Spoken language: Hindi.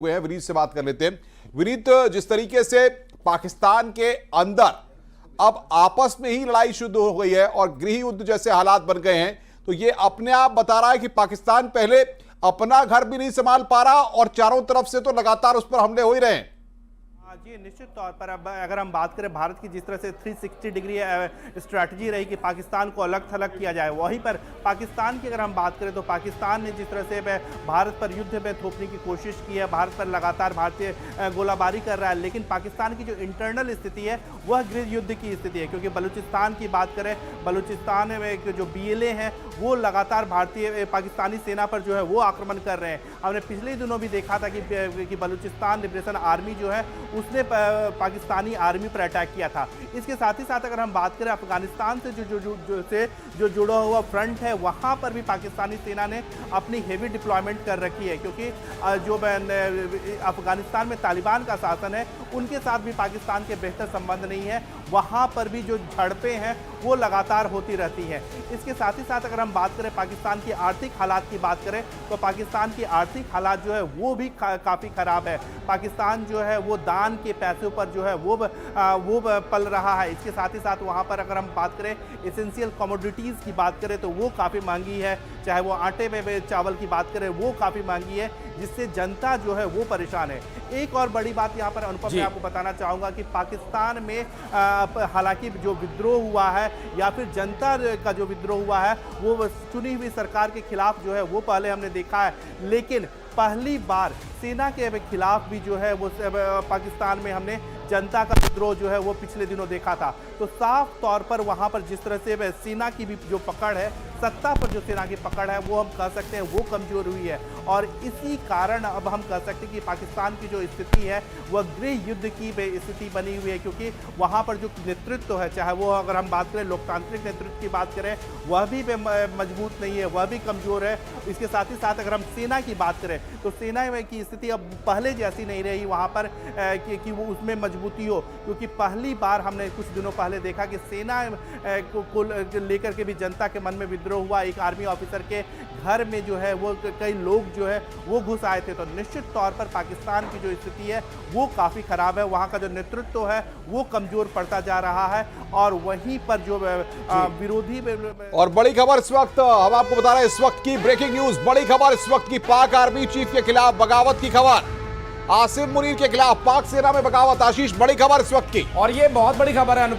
हुए हैं। विनीत से बात कर लेते हैं। विनीत, जिस तरीके से पाकिस्तान के अंदर अब आपस में ही लड़ाई शुरू हो गई है और गृह युद्ध जैसे हालात बन गए हैं, तो ये अपने आप बता रहा है कि पाकिस्तान पहले अपना घर भी नहीं संभाल पा रहा और चारों तरफ से तो लगातार उस पर हमले हो ही रहे हैं। जी निश्चित तौर पर अब अगर हम बात करें भारत की जिस तरह से 360 डिग्री स्ट्रैटेजी रही कि पाकिस्तान को अलग थलग किया जाए, वहीं पर पाकिस्तान की अगर हम बात करें तो पाकिस्तान ने जिस तरह से भारत पर युद्ध में थोपने की कोशिश की है, भारत पर लगातार भारतीय गोलाबारी कर रहा है, लेकिन पाकिस्तान की जो इंटरनल स्थिति है वह गृह युद्ध की स्थिति है। क्योंकि बलूचिस्तान की बात करें, बलूचिस्तान में जो BLA हैं वो लगातार भारतीय पाकिस्तानी सेना पर जो है वो आक्रमण कर रहे हैं। हमने पिछले दिनों भी देखा था कि बलूचिस्तान लिबरेशन आर्मी जो है उसने पाकिस्तानी आर्मी पर अटैक किया था। इसके साथ ही साथ अगर हम बात करें अफगानिस्तान से जो जुड़ा हुआ फ्रंट है, वहां पर भी पाकिस्तानी सेना ने अपनी हेवी डिप्लॉयमेंट कर रखी है। क्योंकि जो अफगानिस्तान में तालिबान का शासन है उनके साथ भी पाकिस्तान के बेहतर संबंध नहीं है, वहां पर भी जो झड़पें हैं वो लगातार होती रहती हैं। इसके साथ ही साथ अगर हम बात करें पाकिस्तान की आर्थिक हालात की बात करें तो पाकिस्तान की आर्थिक हालात जो है वो भी काफ़ी ख़राब है। पाकिस्तान जो है वो दान के पैसों पर जो है वो पल रहा है। इसके साथ ही साथ वहाँ पर अगर हम बात करें एसेंशियल कमोडिटीज़ की बात करें तो वो काफ़ी महंगी है, चाहे वो आटे में चावल की बात करें वो काफ़ी महंगी है, जिससे जनता जो है वो परेशान है। एक और बड़ी बात यहाँ पर अनुपम मैं आपको बताना चाहूँगा कि पाकिस्तान में हालांकि जो विद्रोह हुआ है या फिर जनता का जो विद्रोह हुआ है वो चुनी हुई सरकार के खिलाफ जो है वो पहले हमने देखा है, लेकिन पहली बार सेना के खिलाफ भी जो है वो पाकिस्तान में हमने जनता का विद्रोह जो है वो पिछले दिनों देखा था। तो साफ तौर पर वहां पर जिस तरह से सेना की भी जो पकड़ है, सत्ता पर जो सेना की पकड़ है वो हम कह सकते हैं वो कमजोर हुई है। और इसी कारण अब हम कह सकते हैं कि पाकिस्तान की जो स्थिति है वह गृह युद्ध की स्थिति बनी हुई है। क्योंकि वहां पर जो नेतृत्व है, चाहे वो अगर हम बात करें लोकतांत्रिक नेतृत्व की बात करें, वह भी मजबूत नहीं है, वह भी कमजोर है। इसके साथ ही साथ अगर हम सेना की बात करें तो सेना की स्थिति अब पहले जैसी नहीं रही वहां पर कि वो उसमें मजबूती हो। क्योंकि पहली बार हमने कुछ दिनों पहले देखा कि सेना को लेकर के भी जनता के मन में विद्रोह हुआ। एक आर्मी ऑफिसर के घर में जो है वो कई लोग जो है वो घुस आए थे। तो निश्चित तौर पर पाकिस्तान की जो स्थिति है वो काफ़ी खराब है, वहाँ का जो नेतृत्व है वो कमजोर पड़ता जा रहा है। और वहीं पर जो विरोधी और बड़ी खबर इस वक्त हम आपको बता रहे हैं, इस वक्त की ब्रेकिंग न्यूज, बड़ी खबर इस वक्त की, पाक आर्मी चीफ के खिलाफ बगावत की खबर। आसिम मुनीर के खिलाफ पाक सेना में बगावत। आशीष, बड़ी खबर इस वक्त की, और ये बहुत बड़ी खबर है।